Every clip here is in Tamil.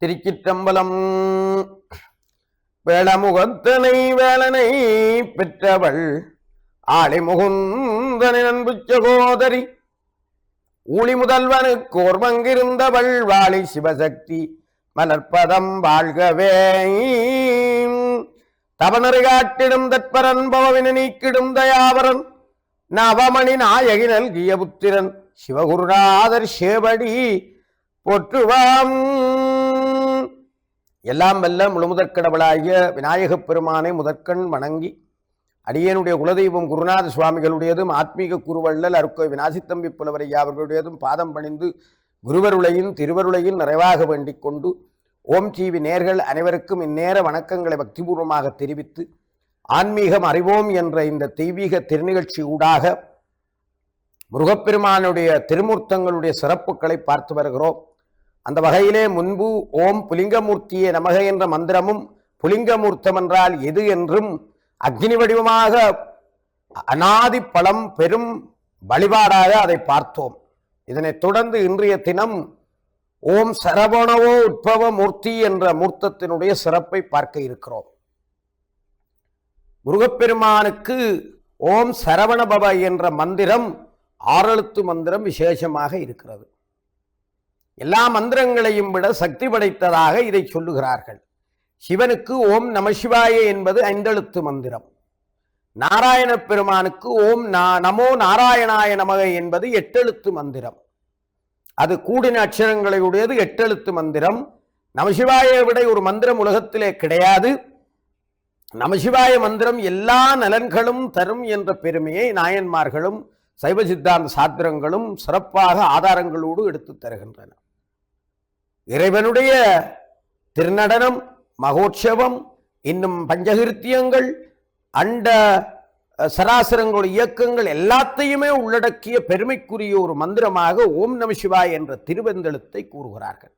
திருச்சிற்றம்பலம். வேளமுகத்தனை வேளனை பெற்றவள் ஆளிமுகுந்தனை அன்பு சகோதரி ஊழி முதல்வனுக்கு ஓர்வங்கிருந்தவள் வாழி சிவசக்தி மலர்ப்பதம் வாழ்கவே. தவனரை காட்டிடும் தற்பரன் பவவினை நீக்கிடும் தயாவரன் நவமணி நாயகி நல்கிய புத்திரன் சிவகுருநாதர் சேவடி போற்றுவாம். எல்லாம் வல்ல முழுமுதற்கடவுளாகிய விநாயகப் பெருமானை முதற்கண் வணங்கி அடியனுடைய குலதெய்வம் குருநாத சுவாமிகளுடையதும் ஆத்மீக குருவள்ளல் அருக்கோ விநாசித்தம்பி புலவரையா அவர்களுடையதும் பாதம் பணிந்து குருவருளையும் திருவருளையும் நிறைவாக வேண்டிக் கொண்டு ஓம் டிவி நேர்கள் அனைவருக்கும் இந்நேர வணக்கங்களை பக்திபூர்வமாக தெரிவித்து ஆன்மீகம் அறிவோம் என்ற இந்த தெய்வீக திருநிகழ்ச்சி ஊடாக முருகப்பெருமானுடைய திருமூர்த்தங்களுடைய சிறப்புகளை பார்த்து வருகிறோம். அந்த வகையிலே முன்பு ஓம் புலிங்கமூர்த்தியே நமக என்ற மந்திரமும் புலிங்கமூர்த்தம் என்றால் எது என்றும் அக்னி வடிவமாக அநாதி பலம் பெரும் வழிபாடாக அதை பார்த்தோம். இதனைத் தொடர்ந்து இன்றைய தினம் ஓம் சரவணவோ உட்பவ மூர்த்தி என்ற மூர்த்தத்தினுடைய சிறப்பை பார்க்க இருக்கிறோம். முருகப்பெருமானுக்கு ஓம் சரவணபவ என்ற மந்திரம் 6 எழுத்து மந்திரம் விசேஷமாக இருக்கிறது. எல்லா மந்திரங்களையும் விட சக்தி படைத்ததாக இதை சொல்லுகிறார்கள். சிவனுக்கு ஓம் நமசிவாய என்பது 5 எழுத்து மந்திரம். நாராயண பெருமானுக்கு ஓம் நமோ நாராயணாய நமக என்பது 8 எழுத்து மந்திரம். அது கூடின அட்சரங்களை உடையது 8 எழுத்து மந்திரம். நமசிவாயை விட ஒரு மந்திரம் உலகத்திலே கிடையாது. நமசிவாய மந்திரம் எல்லா நலன்களும் தரும் என்ற பெருமையை நாயன்மார்களும் சைவ சித்தாந்த சாத்திரங்களும் சிறப்பாக ஆதாரங்களோடு எடுத்து தருகின்றன. இறைவனுடைய திருநடனம், மகோற்சவம், இன்னும் பஞ்சகிருத்தியங்கள், அண்ட சராசரங்களுடைய இயக்கங்கள் எல்லாத்தையுமே உள்ளடக்கிய பெருமைக்குரிய ஒரு மந்திரமாக ஓம் நமசிவாய் என்ற திருவெந்தெழுத்தை கூறுகிறார்கள்.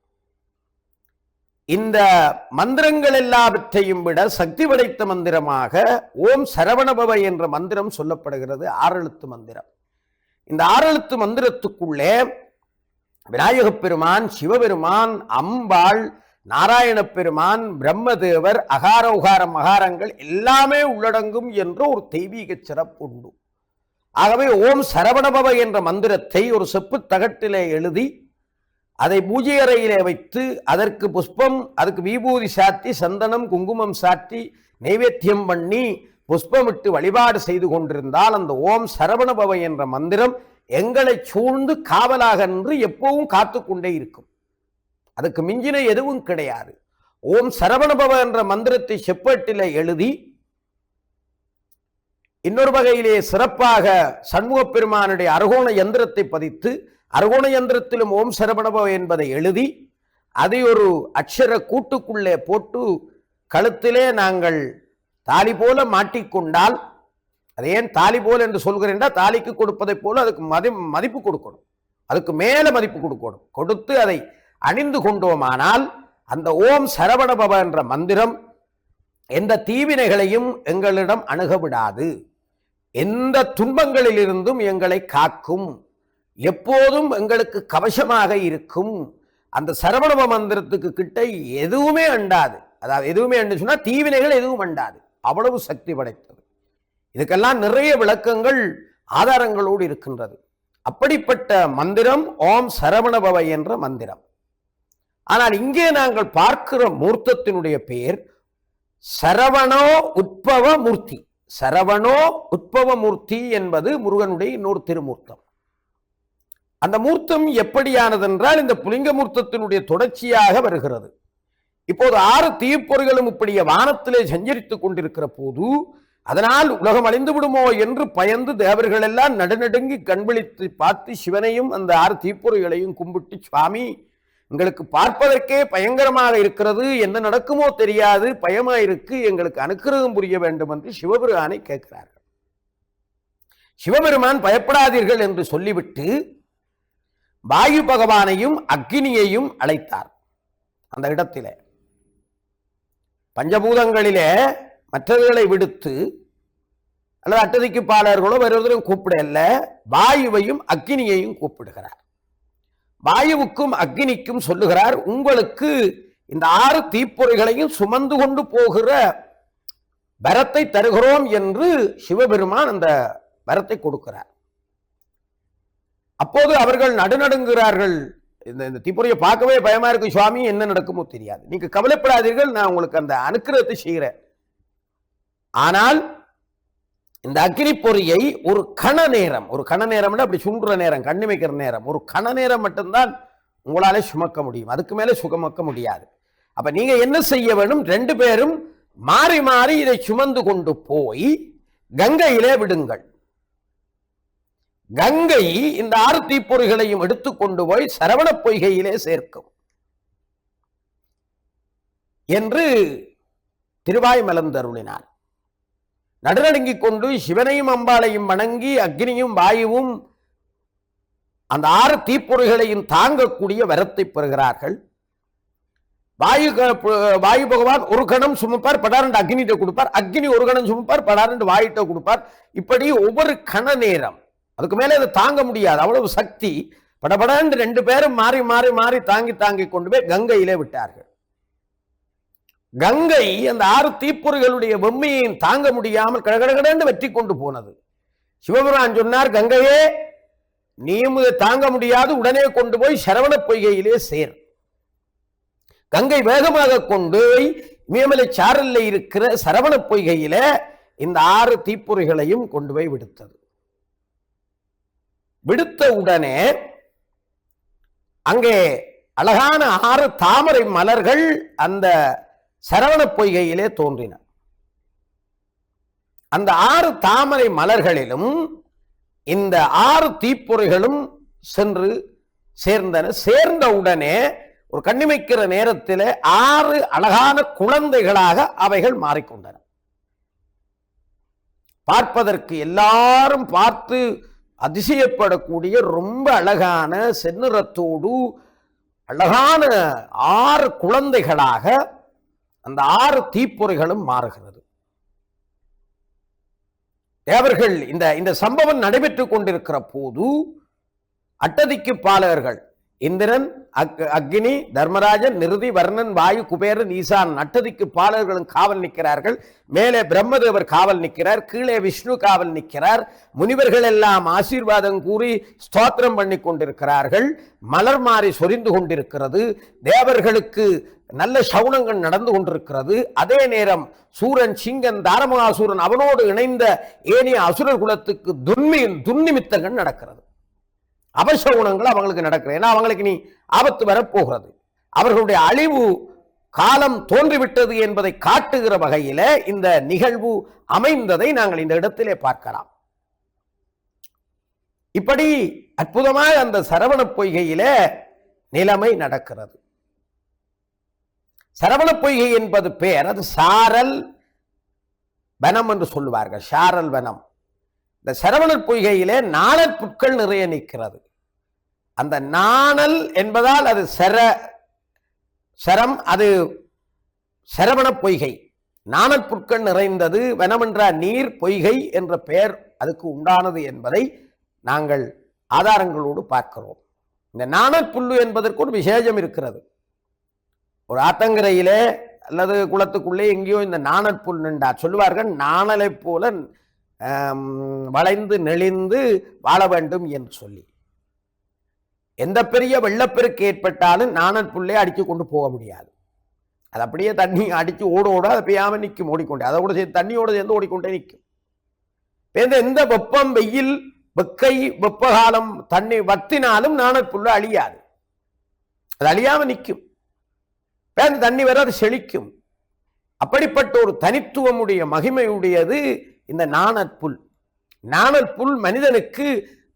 இந்த மந்திரங்கள் எல்லாவற்றையும் விட சக்தி படைத்த மந்திரமாக ஓம் சரவணபவ என்ற மந்திரம் சொல்லப்படுகிறது. 6 எழுத்து மந்திரம். இந்த 6 எழுத்து மந்திரத்துக்குள்ளே விநாயகப் பெருமான், சிவபெருமான், அம்பாள், நாராயண பெருமான், பிரம்மதேவர், அகார உகார மகாரங்கள் எல்லாமே உள்ளடங்கும் என்ற ஒரு தெய்வீக சிறப்பு உண்டு. ஆகவே ஓம் சரவணபவ என்ற மந்திரத்தை ஒரு செப்பு தகட்டிலே எழுதி அதை பூஜை அறையிலே வைத்து அதற்கு புஷ்பம், அதுக்கு விபூதி சாத்தி, சந்தனம், குங்குமம் சாத்தி, நைவேத்தியம் பண்ணி புஷ்பமிட்டு வழிபாடு செய்து கொண்டிருந்தால் அந்த ஓம் சரவணபவ என்ற மந்திரம் எங்களை சூழ்ந்து காவலாக நின்று எப்பவும் காத்து கொண்டே இருக்கும். அதுக்கு மிஞ்சின எதுவும் கிடையாது. ஓம் சரவணபவ என்ற மந்திரத்தை செப்பேட்டிலே எழுதி இன்னொரு வகையிலே சிறப்பாக சண்முகப் பெருமானுடைய அரகோண யந்திரத்தை பதித்து அரகோண யந்திரத்திலும் ஓம் சரவணபவ என்பதை எழுதி அதை ஒரு அக்ஷர கூட்டுக்குள்ளே போட்டு கழுத்திலே நாங்கள் தாலி போல மாட்டிக்கொண்டால், அது ஏன் தாலி போல் என்று சொல்கிறேன், தாலிக்கு கொடுப்பதை போல அதுக்கு மதிப்பு கொடுக்கணும், அதுக்கு மேல மதிப்பு கொடுக்கணும். கொடுத்து அதை அணிந்து கொண்டோமானால் அந்த ஓம் சரவணபவ என்ற மந்திரம் எந்த தீவினைகளையும் எங்களிடம் அணுக விடாது, எந்த துன்பங்களில் இருந்தும் எங்களை காக்கும், எப்போதும் எங்களுக்கு கவசமாக இருக்கும். அந்த சரவணபவ மந்திரத்துக்கு கிட்ட எதுவுமே அண்டாது. அதாவது எதுவுமே அண்டு சொன்னா தீவினைகள் எதுவும் அண்டாது. அவ்வளவு சக்தி படைத்தது. இதுக்கெல்லாம் நிறைய விளக்கங்கள் ஆதாரங்களோடு இருக்கின்றது. அப்படிப்பட்ட மந்திரம் ஓம் சரவணபவ என்ற மந்திரம். ஆனால் இங்கே நாங்கள் பார்க்கிற மூர்த்தத்தினுடைய பெயர் சரவணோ உட்பவ மூர்த்தி. சரவணோ உட்பவ மூர்த்தி என்பது முருகனுடைய இன்னொரு திருமூர்த்தம். அந்த மூர்த்தம் எப்படியானது என்றால் இந்த புலிங்க மூர்த்தத்தினுடைய தொடர்ச்சியாக வருகிறது. இப்போது 6 தீப்பொறிகளும் இப்படியே வானத்திலே சஞ்சரித்துக் கொண்டிருக்கிற போது அதனால் உலகம் அழிந்து விடுமோ என்று பயந்து தேவர்கள் எல்லாம் நடுநடுங்கி கண்விழித்து பார்த்து சிவனையும் அந்த 6 தீப்பொறிகளையும் கும்பிட்டு, சுவாமி எங்களுக்கு பார்ப்பதற்கே பயங்கரமாக இருக்கிறது, என்ன நடக்குமோ தெரியாது, பயமாயிருக்கு, எங்களுக்கு அனுக்கிரகம் புரிய வேண்டும் என்று சிவபெருமானை கேட்கிறார்கள். சிவபெருமான் பயப்படாதீர்கள் என்று சொல்லிவிட்டு வாயு பகவானையும் அக்னியையும் அழைத்தார். அந்த இடத்திலே பஞ்சபூதங்களிலே மற்றவர்களை விடுத்து அல்லது அட்டதிக்கு பாலர்களோ வருவதையும் கூப்பிடல, வாயுவையும் அக்னியையும் கூப்பிடுகிறார். வாயுவுக்கும் அக்னிக்கும் சொல்லுகிறார், உங்களுக்கு இந்த 6 தீப்பொறிகளையும் சுமந்து கொண்டு போகிற வரத்தை தருகிறோம் என்று சிவபெருமான் அந்த வரத்தை கொடுக்கிறார். அப்போது அவர்கள் நடுநடுங்குகிறார்கள். இந்த தீப்பொறியை பார்க்கவே பயமா இருக்கு சுவாமி, என்ன நடக்குமோ தெரியாது. நீங்க கவலைப்படாதீர்கள், நான் உங்களுக்கு அந்த அனுக்கிரகத்தை செய்கிறேன். ஆனால் இந்த அக்னி பொறியை ஒரு கண நேரம் அப்படி சுன்ற நேரம், கண்ணிமைக்கிற நேரம், ஒரு கண நேரம் மட்டும்தான் உங்களாலே சுமக்க முடியும். அதுக்கு மேலே சுகமக்க முடியாது. அப்ப நீங்க என்ன செய்ய வேண்டும்? 2 பேரும் மாறி மாறி இதை சுமந்து கொண்டு போய் கங்கையிலே விடுங்கள். கங்கை இந்த 6 தீப்பொறிகளையும் எடுத்துக்கொண்டு போய் சரவண பொய்கையிலே சேர்க்கும் என்று திருவாய் மலர்ந்தருளினார். நடுநடுங்கிக் கொண்டு சிவனையும் அம்பாளையும் வணங்கி அக்னியும் வாயுவும் அந்த 6 தீப்பொறிகளையும் தாங்கக்கூடிய வரத்தை பெறுகிறார்கள். வாயு பகவான் ஒரு கணம் சுமப்பார், படாரண்டு அக்னிட்ட கொடுப்பார். அக்னி ஒரு கணம் சுமப்பார், படாரண்டு வாயிட்ட கொடுப்பார். இப்படி ஒவ்வொரு கண நேரம், அதுக்கு மேலே அதை தாங்க முடியாது, அவ்வளவு சக்தி. படபடாண்டு 2 பேரும் மாறி மாறி மாறி தாங்கி தாங்கி கொண்டு போய் கங்கையிலே விட்டார்கள். கங்கை அந்த 6 தீப்பொறிகளுடைய வெம்மையை தாங்க முடியாமல் கடகடகடன்னு வெற்றி கொண்டு போனது. சிவபெருமான் சொன்னார், கங்கையே நீயும் தாங்க முடியாது, உடனே கொண்டு போய் சரவண பொய்கையிலே சேர். கங்கை வேகமாக கொண்டு இமயமலை சாரல்ல இருக்கிற சரவண பொய்கையில இந்த 6 தீப்பொறிகளையும் கொண்டு போய் விடுத்தது. விடுத்த உடனே அங்கே அழகான 6 தாமரை மலர்கள் அந்த சரவண பொய்கையிலே தோன்றின. அந்த 6 தாமரை மலர்களிலும் இந்த 6 தீப்பொறிகளும் சென்று சேர்ந்தன. சேர்ந்த உடனே ஒரு கண்ணிமைக்கிற நேரத்தில் 6 அழகான குழந்தைகளாக அவைகள் மாறிக்கொண்டன. பார்ப்பதற்கு எல்லாரும் பார்த்து அதிசயப்படக்கூடிய ரொம்ப அழகான செந்நிறத்தோடு அழகான 6 குழந்தைகளாக அந்த 6 தீப்பொறிகளும் மாறுகிறது. தேவர்கள் இந்த சம்பவம் நடைபெற்றுக் கொண்டிருக்கிற போது அட்டதிக்கு பாலகர்கள் இந்திரன், அக்னி, தர்மராஜன், நிருதி, வர்ணன், வாயு, குபேரன், ஈசான் அட்டதிக்கு பாலர்களும் காவல் நிற்கிறார்கள். மேலே பிரம்மதேவர் காவல் நிற்கிறார், கீழே விஷ்ணு காவல் நிற்கிறார். முனிவர்கள் எல்லாம் ஆசீர்வாதம் கூறி ஸ்தோத்திரம் பண்ணி கொண்டிருக்கிறார்கள். மலர் மாறி சொரிந்து கொண்டிருக்கிறது. தேவர்களுக்கு நல்ல சவுனங்கள் நடந்து கொண்டிருக்கிறது. அதே நேரம் சூரன், சிங்கன், தாரமாசூரன் அவனோடு இணைந்த ஏனைய அசுரர் குலத்துக்கு துன்னிமித்தங்கள் நடக்கிறது. அபசகுணங்கள் அவங்களுக்கு நடக்கிறது. ஏன்னா அவங்களுக்கு நீ ஆபத்து வரப்போகிறது, அவர்களுடைய அழிவு காலம் தோன்றிவிட்டது என்பதை காட்டுகிற வகையில இந்த நிகழ்வு அமைந்ததை நாங்கள் இந்த இடத்திலே பார்க்கலாம். இப்படி அற்புதமாக அந்த சரவண பொய்கையில நிலைமை நடக்கிறது. சரவண பொய்கை என்பது பெயர், அது சாரல் வனம் என்று சொல்லுவார்கள். சாரல் வனம். இந்த சரவணர் பொய்கையிலே நாணல் புட்கள் நிறைய நிற்கிறது. அந்த நாணல் என்பதால் அது சரம், அது சரவண பொய்கை. நாணல் புட்கள் நிறைந்தது. வனம் என்ற நீர், பொய்கை என்ற பெயர் அதுக்கு உண்டானது என்பதை நாங்கள் ஆதாரங்களோடு பார்க்கிறோம். இந்த நாணல் புல்லு என்பதற்கு ஒரு விசேஷம் இருக்கிறது. ஒரு ஆத்தங்கரையிலே அல்லது குளத்துக்குள்ளே எங்கேயோ இந்த நாணல் புல் நின்றார். சொல்லுவார்கள், நாணலை போல வளைந்து நெளிந்து வாழ வேண்டும் என்று சொல்லி. எந்த பெரிய வெள்ளப்பெருக்கு ஏற்பட்டாலும் நாணல் புல்லே அடித்து கொண்டு போக முடியாது. அது அப்படியே தண்ணி அடித்து ஓட அதை பெய்யாம நிற்கும், ஓடிக்கொண்டே. அதை கூட சேர்ந்து தண்ணியோடு சேர்ந்து ஓடிக்கொண்டே நிற்கும். எந்த வெப்பம், வெயில், வெக்கை, வெப்பகாலம் தண்ணி வத்தினாலும் நாணல் புல்லு அழியாது, அது அழியாம நிற்கும். தண்ணி வர அது செழிக்கும். அப்படிப்பட்ட ஒரு தனித்துவமுடைய மகிமையுடையது இந்த நாணல் புல். நாணல் புல் மனிதனுக்கு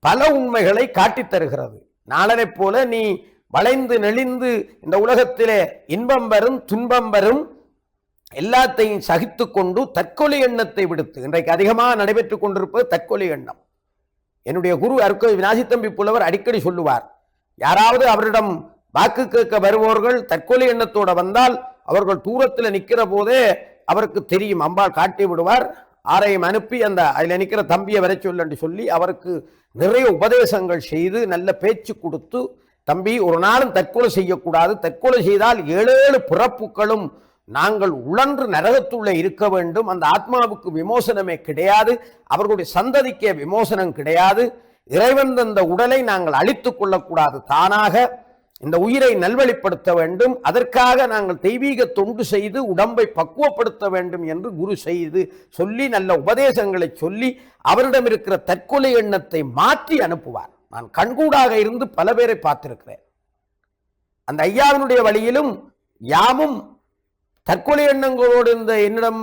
பல உண்மைகளை காட்டித் தருகிறது. நாணலை போல நீ வளைந்து நெளிந்து இந்த உலகத்திலே இன்பம் வரும், துன்பம் வரும், எல்லாத்தையும் சகித்து கொண்டு தற்கொலை எண்ணத்தை விடுத்து, இன்றைக்கு அதிகமாக நடைபெற்றுக் கொண்டிருப்பது தற்கொலை எண்ணம். என்னுடைய குரு அருக்கோய் விநாசித்தம்பி புலவர் அடிக்கடி சொல்லுவார், யாராவது அவரிடம் வாக்கு கேட்க வருபவர்கள் தற்கொலை எண்ணத்தோட வந்தால் அவர்கள் தூரத்தில் நிற்கிற போதே அவருக்கு தெரியும், அம்பாள் காட்டி விடுவார். ஆரையும் அனுப்பி அந்த அதில் நிற்கிற தம்பியை வர சொல்லி அவருக்கு நிறைய உபதேசங்கள் செய்து நல்ல பேச்சு கொடுத்து தம்பி, ஒரு நாளும் தற்கொலை செய்யக்கூடாது. தற்கொலை செய்தால் 7 பிறப்புகளும் நாங்கள் உழன்று நரகத்துள்ள இருக்க வேண்டும். அந்த ஆத்மாவுக்கு விமோசனமே கிடையாது. அவர்களுடைய சந்ததிக்கே விமோசனம் கிடையாது. இறைவன் தந்த உடலை நாங்கள் அழித்துக் கொள்ளக்கூடாது. தானாக இந்த உயிரை நல்வழிப்படுத்த வேண்டும். அதற்காக நாங்கள் தெய்வீக தொண்டு செய்து உடம்பை பக்குவப்படுத்த வேண்டும் என்று குரு செய்து சொல்லி, நல்ல உபதேசங்களை சொல்லி, அவரிடம் இருக்கிற தற்கொலை எண்ணத்தை மாற்றி அனுப்புவார். நான் கண்கூடாக இருந்து பல பேரை பார்த்திருக்கிறேன். அந்த ஐயாவினுடைய வழியிலும் யாமும் தற்கொலை எண்ணங்களோடு என்னிடம்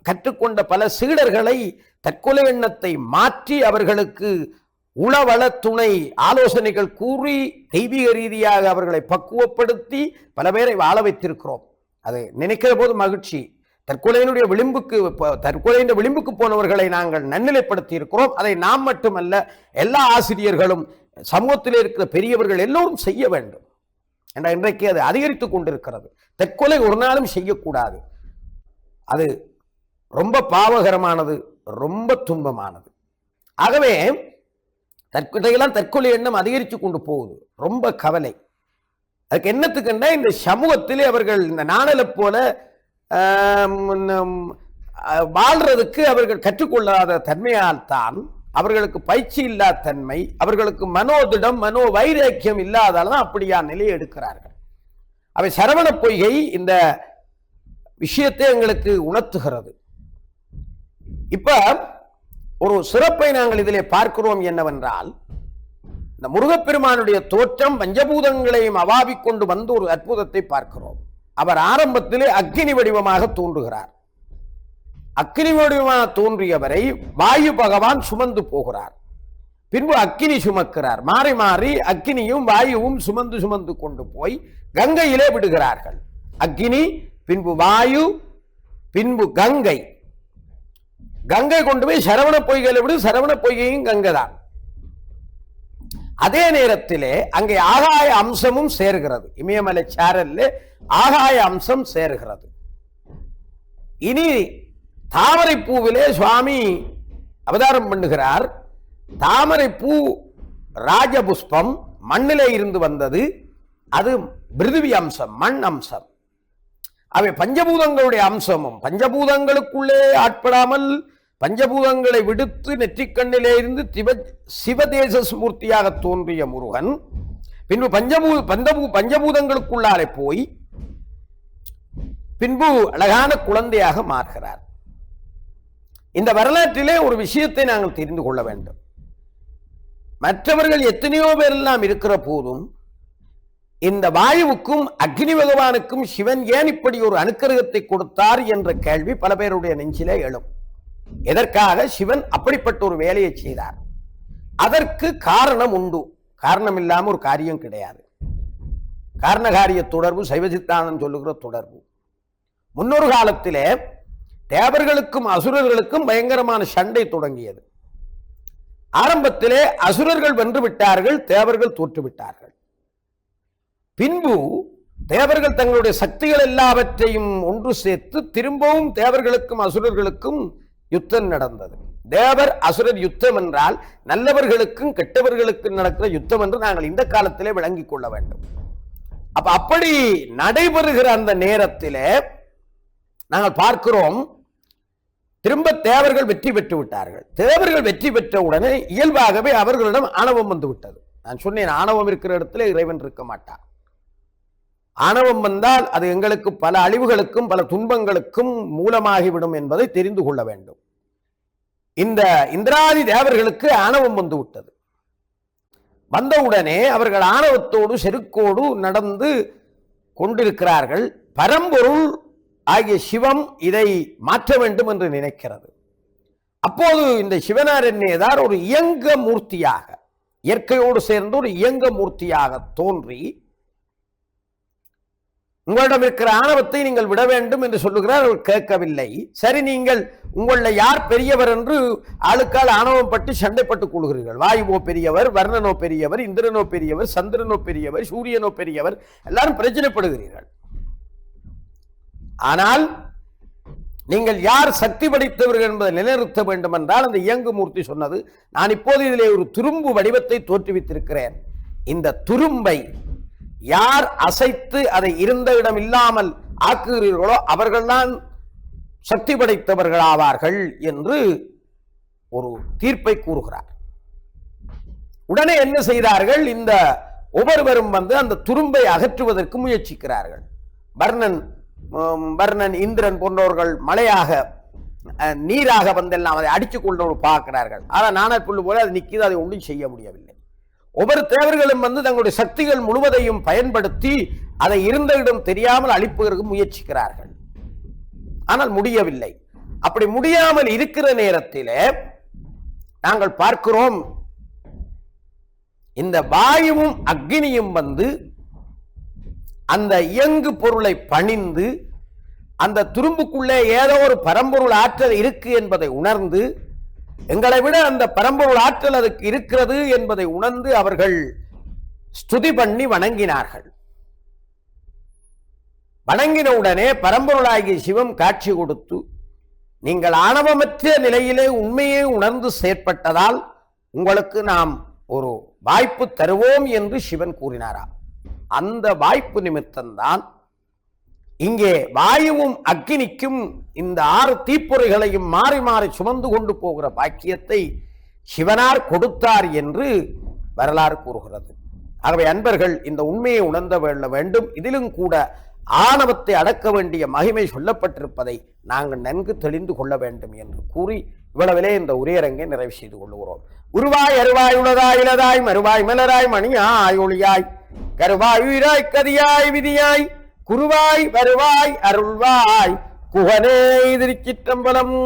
கற்றுக்கொண்ட பல சீடர்களை தற்கொலை எண்ணத்தை மாற்றி அவர்களுக்கு உளவள துணை ஆலோசனைகள் கூறி தெய்வீக ரீதியாக அவர்களை பக்குவப்படுத்தி பல பேரை வாழ வைத்திருக்கிறோம். அதை நினைக்கிற போது மகிழ்ச்சி. தற்கொலையினுடைய விளிம்புக்கு போனவர்களை நாங்கள் நன்னிலைப்படுத்தி இருக்கிறோம். அதை நாம் மட்டுமல்ல, எல்லா ஆசிரியர்களும், சமூகத்தில் இருக்கிற பெரியவர்கள் எல்லோரும் செய்ய வேண்டும். என்ற இன்றைக்கு அது அதிகரித்துக் கொண்டிருக்கிறது. தற்கொலை ஒரு நாளும் செய்யக்கூடாது. அது ரொம்ப பாவகரமானது, ரொம்ப துன்பமானது. ஆகவே தற்கொலை எண்ணம் அதிகரித்து கொண்டு போகுது. ரொம்ப கவலை. அதுக்கு என்னத்துக்குன்னா, இந்த சமூகத்திலே அவர்கள் இந்த நாணலை போல வாழ்றதுக்கு அவர்கள் கற்றுக்கொள்ளாத தன்மையால் தான், அவர்களுக்கு பயிற்சி இல்லாத தன்மை, அவர்களுக்கு மனோதிடம் மனோ வைராக்கியம் இல்லாதால் தான் அப்படியா நிலையை எடுக்கிறார்கள். அவை சரவண பொய்கை இந்த விஷயத்தை எங்களுக்கு உணர்த்துகிறது. இப்ப ஒரு சிறப்பை நாங்கள் இதிலே பார்க்கிறோம் என்னவென்றால், இந்த முருகப்பெருமானுடைய தோற்றம் பஞ்சபூதங்களையும் அவாவிக்கொண்டு வந்து ஒரு அற்புதத்தை பார்க்கிறோம். அவர் ஆரம்பத்திலே அக்கினி வடிவமாக தோன்றுகிறார். அக்கினி வடிவமாக தோன்றியவரை வாயு பகவான் சுமந்து போகிறார். பின்பு அக்கினி சுமக்கிறார். மாறி மாறி அக்கினியும் வாயுவும் சுமந்து கொண்டு போய் கங்கையிலே விடுகிறார்கள். அக்கினி, பின்பு வாயு, பின்பு கங்கை. கங்கை கொண்டு போய் சரவண பொய்களை விடு. சரவண பொய்கையும் கங்கை தான். அதே நேரத்திலே அங்கே ஆகாய அம்சமும் சேர்கிறது. இமயமலை சாரல்ல ஆகாய அம்சம் சேர்கிறது. இனி தாமரை பூவிலே சுவாமி அவதாரம் பண்ணுகிறார். தாமரை பூ ராஜபுஷ்பம் மண்ணிலே இருந்து வந்தது. அது பிருதிவி அம்சம், மண் அம்சம். அவை பஞ்சபூதங்களுடைய அம்சமும் பஞ்சபூதங்களுக்குள்ளே ஆட்படாமல் பஞ்சபூதங்களை விடுத்து நெற்றிக்கண்ணிலே இருந்து சிவதேச மூர்த்தியாக தோன்றிய முருகன் பின்பு பஞ்சபூதங்களுக்குள்ளாலே போய் பின்பு அழகான குழந்தையாக மாறுகிறார். இந்த வரலாற்றிலே ஒரு விஷயத்தை நாங்கள் தெரிந்து கொள்ள வேண்டும். மற்றவர்கள் எத்தனையோ பேர் எல்லாம் இருக்கிற போதும் இந்த வாயுவுக்கும் அக்னி பகவானுக்கும் சிவன் ஏன் இப்படி ஒரு அனுக்கிரகத்தை கொடுத்தார் என்ற கேள்வி பல பேருடைய நெஞ்சிலே எழும். எதற்காக சிவன் அப்படிப்பட்ட ஒரு வேலையை செய்தார்? அதற்கு காரணம் உண்டு. காரணம் இல்லாம ஒரு காரியம் கிடையாது. காரணகாரிய தொடர்பு சைவ சித்தாந்தம் சொல்லுகிற தொடர்பு. முன்னொரு காலத்திலே தேவர்களுக்கும் அசுரர்களுக்கும் பயங்கரமான சண்டை தொடங்கியது. ஆரம்பத்திலே அசுரர்கள் வென்று விட்டார்கள், தேவர்கள் தோற்றுவிட்டார்கள். பின்பு தேவர்கள் தங்களுடைய சக்திகள் எல்லாவற்றையும் ஒன்று சேர்த்து திரும்பவும் தேவர்களுக்கும் அசுரர்களுக்கும் யுத்தம் நடந்தது. தேவர் அசுரர் யுத்தம் என்றால் நல்லவர்களுக்கும் கெட்டவர்களுக்கும் நடக்கிற யுத்தம் என்று நாங்கள் இந்த காலத்திலே விளங்கிக் கொள்ள வேண்டும். அப்படி நடைபெறுகிற அந்த நேரத்திலே நாங்கள் பார்க்கிறோம், திரும்ப தேவர்கள் வெற்றி பெற்று விட்டார்கள். தேவர்கள் வெற்றி பெற்ற உடனே இயல்பாகவே அவர்களிடம் ஆணவம் வந்து விட்டது. நான் சொன்னேன், ஆணவம் இருக்கிற இடத்துல இறைவன் இருக்க மாட்டார். ஆணவம் வந்தால் அது எங்களுக்கு பல அழிவுகளுக்கும் பல துன்பங்களுக்கும் மூலமாகிவிடும் என்பதை தெரிந்து கொள்ள வேண்டும். இந்த இந்திராதி தேவர்களுக்கு ஆணவம் வந்து விட்டது. வந்தவுடனே அவர்கள் ஆணவத்தோடு செருக்கோடு நடந்து கொண்டிருக்கிறார்கள். பரம்பொருள் ஆகிய சிவம் இதை மாற்ற வேண்டும் என்று நினைக்கிறது. அப்போது இந்த சிவனாரண்யதார் ஒரு இயங்க மூர்த்தியாக, இயற்கையோடு சேர்ந்து ஒரு இயங்க மூர்த்தியாக தோன்றி உங்களிடம் இருக்கிற ஆணவத்தை நீங்கள் விட வேண்டும் என்று சொல்லுகிறார். அவர் கேட்கவில்லை. சரி, நீங்கள் உங்கள யார் பெரியவர் என்று ஆளுக்கால் ஆணவம் பட்டு சண்டைப்பட்டுக் கொள்கிறீர்கள். வாயுவோ பெரியவர், வர்ணனோ பெரியவர், இந்திரனோ பெரியவர், சந்திரனோ பெரியவர், சூரியனோ பெரியவர், எல்லாரும் பிரச்சனைப்படுகிறீர்கள். ஆனால் நீங்கள் யார் சக்தி படைத்தவர்கள் என்பதை நிலைநிறுத்த வேண்டும் என்றால் அந்த இயங்கு மூர்த்தி சொன்னது, நான் இப்போது இதிலே ஒரு துரும்பு வடிவத்தை தோற்றுவித்திருக்கிறேன். இந்த துரும்பை யார் அசைத்து அதை இருந்த இடம் இல்லாமல் ஆக்குகிறீர்களோ அவர்கள்தான் சக்தி படைத்தவர்கள் ஆவார்கள் என்று ஒரு தீர்ப்பை கூறுகிறார். உடனே என்ன செய்தார்கள்? இந்த ஒவ்வொருவரும் அந்த துரும்பை அகற்றுவதற்கு முயற்சிக்கிறார்கள். வர்ணன், இந்திரன் போன்றவர்கள் மழையாக நீராக வந்தெல்லாம் அதை அடித்துக் கொண்டு பார்க்கிறார்கள். ஆனால் நாணல் புல்லு போல அது நிற்கிது, அதை ஒன்றும் செய்ய முடியவில்லை. ஒவ்வொரு தேவர்களும் தங்களுடைய சக்திகள் முழுவதையும் பயன்படுத்தி அதை இருந்த இடம் தெரியாமல் அழிப்பதற்கு முயற்சிக்கிறார்கள். ஆனால் முடியவில்லை. அப்படி முடியாமல் இருக்கிற நேரத்தில் நாங்கள் பார்க்கிறோம், இந்த வாயுவும் அக்னியும் அந்த இயங்கு பொருளை பணிந்து அந்த துரும்புக்குள்ளே ஏதோ ஒரு பரம்பொருள் ஆற்றல் இருக்கு என்பதை உணர்ந்து, எங்களை விட அந்த பரம்பொருள் ஆற்றல் அதுக்கு இருக்கிறது என்பதை உணர்ந்து அவர்கள் ஸ்துதி பண்ணி வணங்கினார்கள். வணங்கின உடனே பரம்பொருளாகிய சிவம் காட்சி கொடுத்து, நீங்கள் ஆணவமற்ற நிலையிலே உண்மையை உணர்ந்து செயற்பட்டதால் உங்களுக்கு நாம் ஒரு வாய்ப்பு தருவோம் என்று சிவன் கூறினாரா. அந்த வாய்ப்பு நிமித்தம்தான் இங்கே வாயுவும் அக்கினிக்கும் இந்த 6 தீப்பொறிகளையும் மாறி மாறி சுமந்து கொண்டு போகிற பாக்கியத்தை சிவனார் கொடுத்தார் என்று வரலாறு கூறுகிறது. ஆகவே அன்பர்கள் இந்த உண்மையை உணர்ந்த வேண்டும். இதிலும் கூட ஆணவத்தை அடக்க வேண்டிய மகிமை சொல்லப்பட்டிருப்பதை நாங்கள் நன்கு தெளிந்து கொள்ள வேண்டும் என்று கூறி இவ்வளவிலே இந்த உரையரங்கை நிறைவு செய்து கொள்கிறோம். உருவாய் அருவாய் உலகாய் இலதாய் மறுவாய் மலராய் மணியாய் ஒளியாய் கருவாய் உயிராய் கதியாய் விதியாய் குருவாய் வருவாய் அருள்வாய் குகனே திருச்சிற்றம்பலம்.